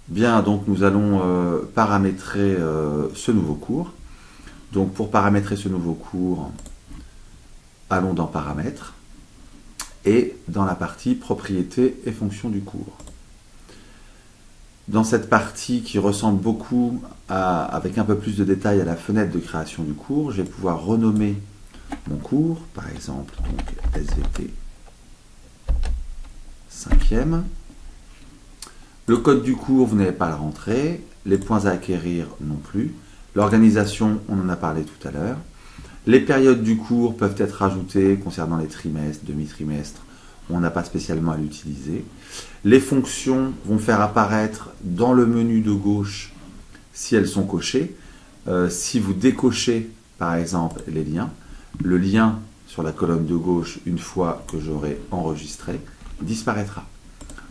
Bien, donc nous allons paramétrer ce nouveau cours. Donc pour paramétrer ce nouveau cours, allons dans Paramètres et dans la partie Propriétés et fonctions du cours. Dans cette partie qui ressemble beaucoup avec un peu plus de détails à la fenêtre de création du cours, je vais pouvoir renommer mon cours, par exemple donc SVT 5e. Le code du cours, vous n'avez pas à le rentrer. Les points à acquérir non plus. L'organisation, on en a parlé tout à l'heure. Les périodes du cours peuvent être rajoutées concernant les trimestres, demi-trimestres. On n'a pas spécialement à l'utiliser. Les fonctions vont faire apparaître dans le menu de gauche si elles sont cochées. Si vous décochez, par exemple, les liens, le lien sur la colonne de gauche, une fois que j'aurai enregistré, disparaîtra.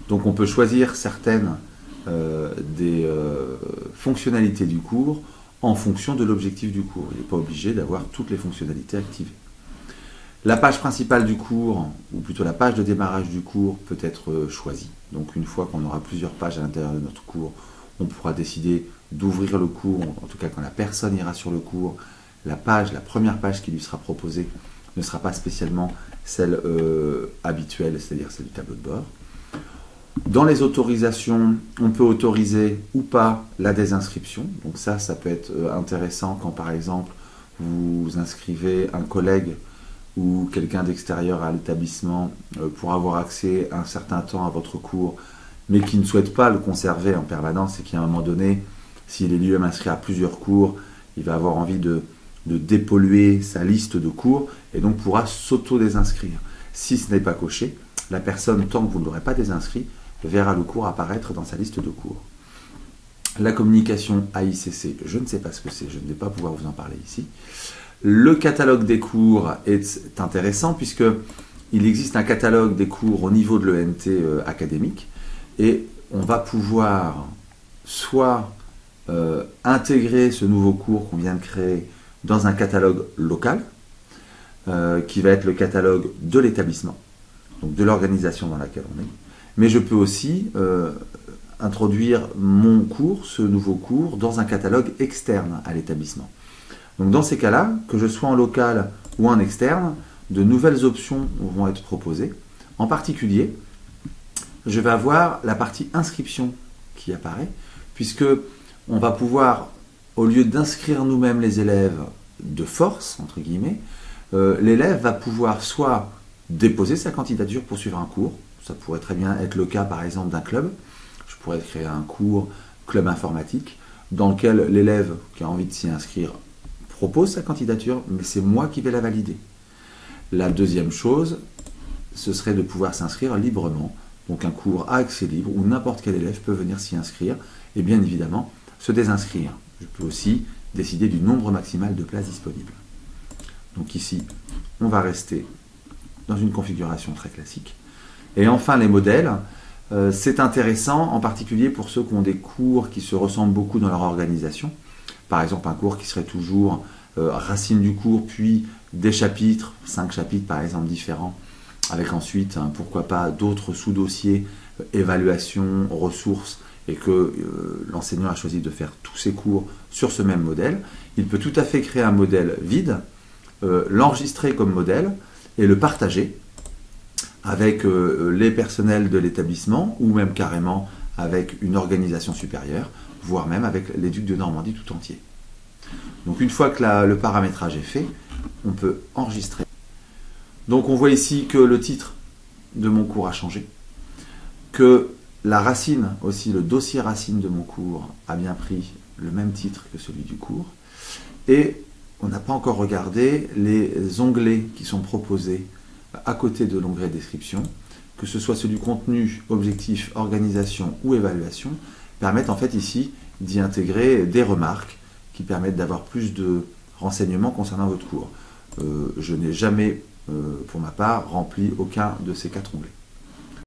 Donc on peut choisir certaines des fonctionnalités du cours en fonction de l'objectif du cours. Il n'est pas obligé d'avoir toutes les fonctionnalités activées. La page principale du cours, ou plutôt la page de démarrage du cours, peut être choisie. Donc une fois qu'on aura plusieurs pages à l'intérieur de notre cours, on pourra décider d'ouvrir le cours, en tout cas quand la personne ira sur le cours, la première page qui lui sera proposée ne sera pas spécialement celle habituelle, c'est-à-dire celle du tableau de bord. Dans les autorisations, on peut autoriser ou pas la désinscription. Donc ça peut être intéressant quand par exemple vous inscrivez un collègue ou quelqu'un d'extérieur à l'établissement pour avoir accès un certain temps à votre cours, mais qui ne souhaite pas le conserver en permanence et qui à un moment donné, s'il est lui-même inscrit à plusieurs cours, il va avoir envie de dépolluer sa liste de cours et donc pourra s'auto-désinscrire. Si ce n'est pas coché, la personne, tant que vous ne l'aurez pas désinscrit, verra le cours apparaître dans sa liste de cours. La communication AICC, je ne sais pas ce que c'est, je ne vais pas pouvoir vous en parler ici. Le catalogue des cours est intéressant puisque il existe un catalogue des cours au niveau de l'ENT académique et on va pouvoir soit intégrer ce nouveau cours qu'on vient de créer dans un catalogue local qui va être le catalogue de l'établissement, donc de l'organisation dans laquelle on est. Mais je peux aussi introduire mon cours, ce nouveau cours, dans un catalogue externe à l'établissement. Donc dans ces cas-là, que je sois en local ou en externe, de nouvelles options vont être proposées. En particulier, je vais avoir la partie inscription qui apparaît, puisque on va pouvoir, au lieu d'inscrire nous-mêmes les élèves de force, entre guillemets, l'élève va pouvoir soit déposer sa candidature pour suivre un cours. Ça pourrait très bien être le cas, par exemple, d'un club. Je pourrais créer un cours club informatique dans lequel l'élève qui a envie de s'y inscrire propose sa candidature, mais c'est moi qui vais la valider. La deuxième chose, ce serait de pouvoir s'inscrire librement. Donc un cours à accès libre où n'importe quel élève peut venir s'y inscrire et bien évidemment se désinscrire. Je peux aussi décider du nombre maximal de places disponibles. Donc ici, on va rester dans une configuration très classique. Et enfin, les modèles, c'est intéressant, en particulier pour ceux qui ont des cours qui se ressemblent beaucoup dans leur organisation. Par exemple, un cours qui serait toujours racine du cours, puis des chapitres, 5 chapitres par exemple différents, avec ensuite, pourquoi pas, d'autres sous-dossiers, évaluation, ressources, et que l'enseignant a choisi de faire tous ses cours sur ce même modèle. Il peut tout à fait créer un modèle vide, l'enregistrer comme modèle, et le partager avec les personnels de l'établissement ou même carrément avec une organisation supérieure, voire même avec l'éduc de Normandie tout entier. Donc une fois que le paramétrage est fait, on peut enregistrer. Donc on voit ici que le titre de mon cours a changé, que la racine aussi, le dossier racine de mon cours a bien pris le même titre que celui du cours, et on n'a pas encore regardé les onglets qui sont proposés à côté de l'onglet description, que ce soit celui contenu, objectif, organisation ou évaluation, permettent en fait ici d'y intégrer des remarques qui permettent d'avoir plus de renseignements concernant votre cours. Je n'ai jamais, pour ma part, rempli aucun de ces 4 onglets.